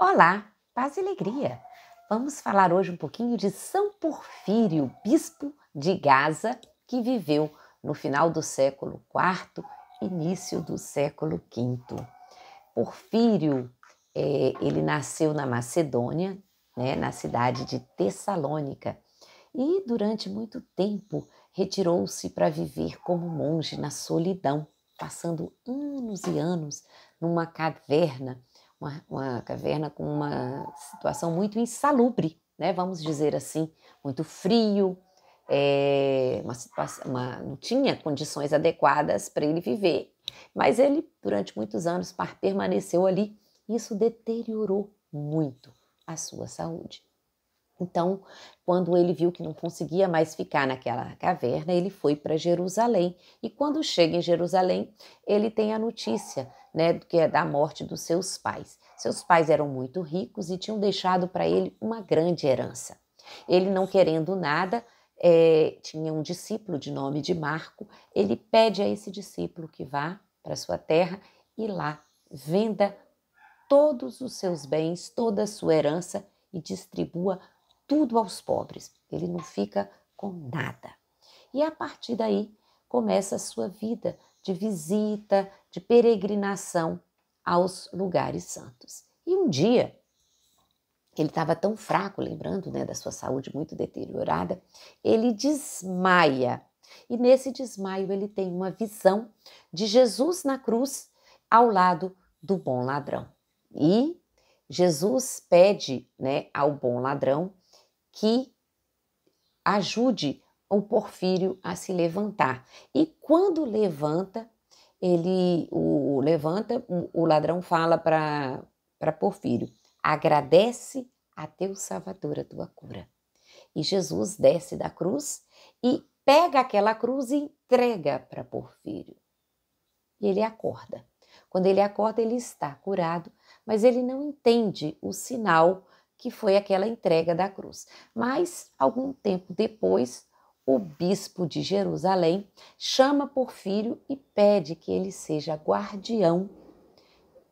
Olá, paz e alegria. Vamos falar hoje um pouquinho de São Porfírio, bispo de Gaza, que viveu no final do século IV, início do século V. Porfírio, ele nasceu na Macedônia, né, na cidade de Tessalônica, e durante muito tempo retirou-se para viver como monge na solidão, passando anos e anos numa caverna, uma caverna com uma situação muito insalubre, né? Vamos dizer assim, muito frio, não tinha condições adequadas para ele viver. Mas ele, durante muitos anos, permaneceu ali. Isso deteriorou muito a sua saúde. Então, quando ele viu que não conseguia mais ficar naquela caverna, ele foi para Jerusalém. E quando chega em Jerusalém, ele tem a notícia, né, que é da morte dos seus pais. Seus pais eram muito ricos e tinham deixado para ele uma grande herança. Ele, não querendo nada, tinha um discípulo de nome de Marco. Ele pede a esse discípulo que vá para sua terra e lá venda todos os seus bens, toda a sua herança e distribua tudo aos pobres. Ele não fica com nada. E a partir daí começa a sua vida de visita, de peregrinação aos lugares santos. E um dia, ele estava tão fraco, lembrando, né, da sua saúde muito deteriorada, ele desmaia. E nesse desmaio ele tem uma visão de Jesus na cruz ao lado do bom ladrão. E Jesus pede, né, ao bom ladrão que ajude o Porfírio a se levantar. E quando levanta, o ladrão fala para Porfírio: agradece a teu Salvador a tua cura. E Jesus desce da cruz e pega aquela cruz e entrega para Porfírio. E ele acorda. Quando ele acorda, ele está curado, mas ele não entende o sinal que foi aquela entrega da cruz. Mas, algum tempo depois, o bispo de Jerusalém chama Porfírio e pede que ele seja guardião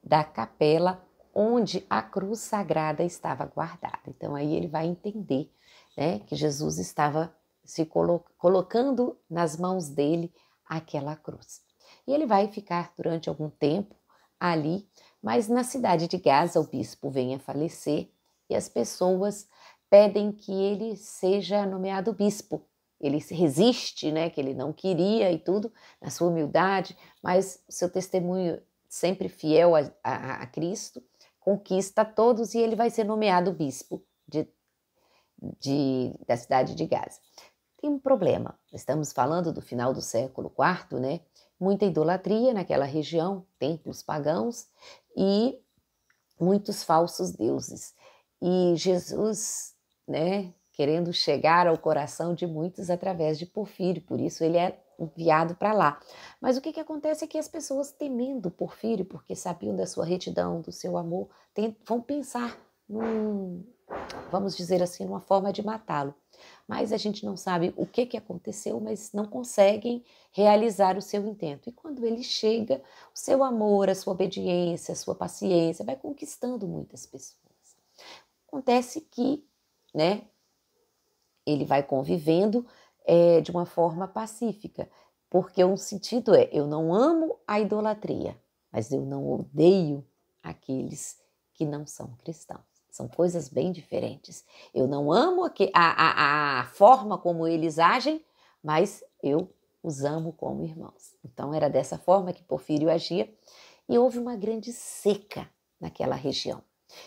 da capela onde a cruz sagrada estava guardada. Então, aí ele vai entender, né, que Jesus estava se colocando nas mãos dele aquela cruz. E ele vai ficar durante algum tempo ali, mas na cidade de Gaza o bispo vem a falecer e as pessoas pedem que ele seja nomeado bispo. Ele resiste, né, que ele não queria e tudo, na sua humildade, mas o seu testemunho sempre fiel a Cristo, conquista todos e ele vai ser nomeado bispo da cidade de Gaza. Tem um problema, estamos falando do final do século IV, né? Muita idolatria naquela região, templos pagãos e muitos falsos deuses. E Jesus, né, querendo chegar ao coração de muitos através de Porfírio, por isso ele é enviado para lá. Mas o que acontece é que as pessoas, temendo Porfírio, porque sabiam da sua retidão, do seu amor, vão pensar vamos dizer assim, numa forma de matá-lo. Mas a gente não sabe o que aconteceu, mas não conseguem realizar o seu intento. E quando ele chega, o seu amor, a sua obediência, a sua paciência vai conquistando muitas pessoas. Acontece que, né, ele vai convivendo de uma forma pacífica, porque um sentido é: eu não amo a idolatria, mas eu não odeio aqueles que não são cristãos. São coisas bem diferentes. Eu não amo a forma como eles agem, mas eu os amo como irmãos. Então era dessa forma que Porfírio agia e houve uma grande seca naquela região.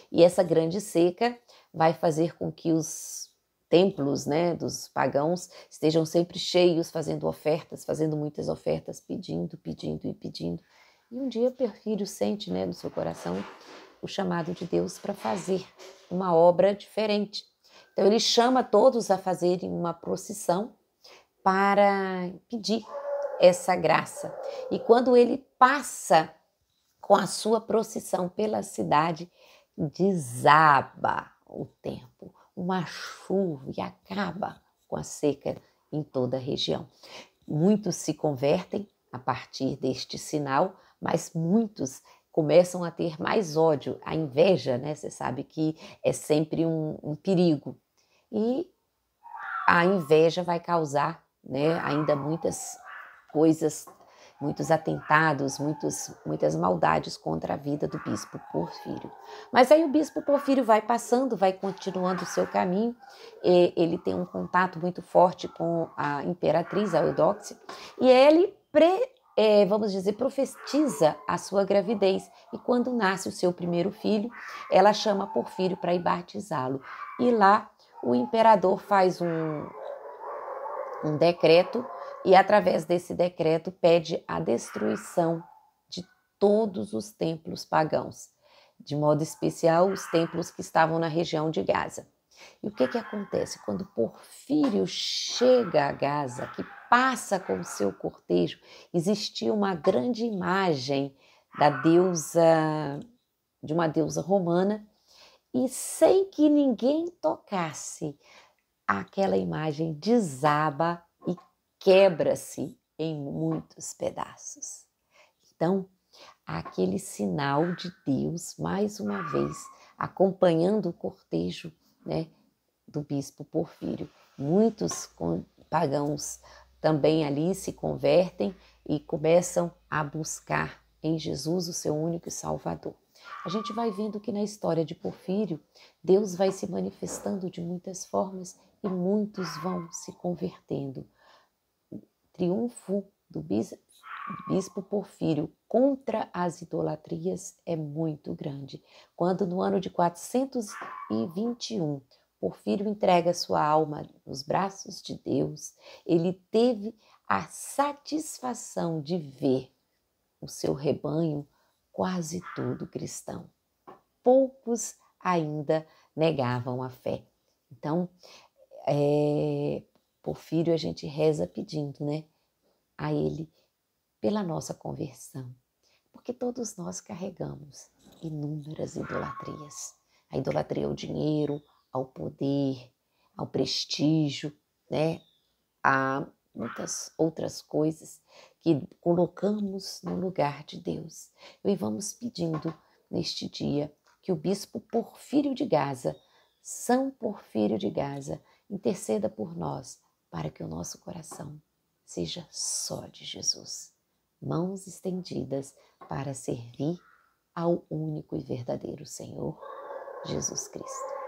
E essa grande seca vai fazer com que os templos, né, dos pagãos estejam sempre cheios, fazendo muitas ofertas, pedindo. E um dia Porfírio sente, né, no seu coração o chamado de Deus para fazer uma obra diferente. Então ele chama todos a fazerem uma procissão para pedir essa graça. E quando ele passa com a sua procissão pela cidade, desaba o tempo, uma chuva, e acaba com a seca em toda a região. Muitos se convertem a partir deste sinal, mas muitos começam a ter mais ódio. A inveja, né? Você sabe que é sempre um perigo. E a inveja vai causar, né, ainda muitas coisas, muitos atentados, muitas maldades contra a vida do bispo Porfírio. Mas aí o bispo Porfírio vai passando, vai continuando o seu caminho, ele tem um contato muito forte com a imperatriz, a Eudóxia, e ele vamos dizer, profetiza a sua gravidez. E quando nasce o seu primeiro filho, ela chama Porfírio para ir batizá-lo. E lá o imperador faz um decreto e, através desse decreto, pede a destruição de todos os templos pagãos, de modo especial os templos que estavam na região de Gaza. E o que acontece? Quando Porfírio chega a Gaza, que passa com o seu cortejo, existia uma grande imagem da deusa, de uma deusa romana, e sem que ninguém tocasse, aquela imagem desaba e quebra-se em muitos pedaços. Então, aquele sinal de Deus, mais uma vez, acompanhando o cortejo, né, do bispo Porfírio. Muitos pagãos também ali se convertem e começam a buscar em Jesus o seu único Salvador. A gente vai vendo que na história de Porfírio, Deus vai se manifestando de muitas formas e muitos vão se convertendo. O triunfo do bispo Porfírio contra as idolatrias é muito grande. Quando no ano de 421, Porfírio entrega sua alma nos braços de Deus, ele teve a satisfação de ver o seu rebanho quase todo cristão. Poucos ainda negavam a fé. Então, Porfírio a gente reza pedindo, né, a ele pela nossa conversão, porque todos nós carregamos inúmeras idolatrias. A idolatria ao dinheiro, ao poder, ao prestígio, né, a muitas outras coisas que colocamos no lugar de Deus. E vamos pedindo neste dia que o bispo Porfírio de Gaza, São Porfírio de Gaza, interceda por nós para que o nosso coração seja só de Jesus. Mãos estendidas para servir ao único e verdadeiro Senhor, Jesus Cristo.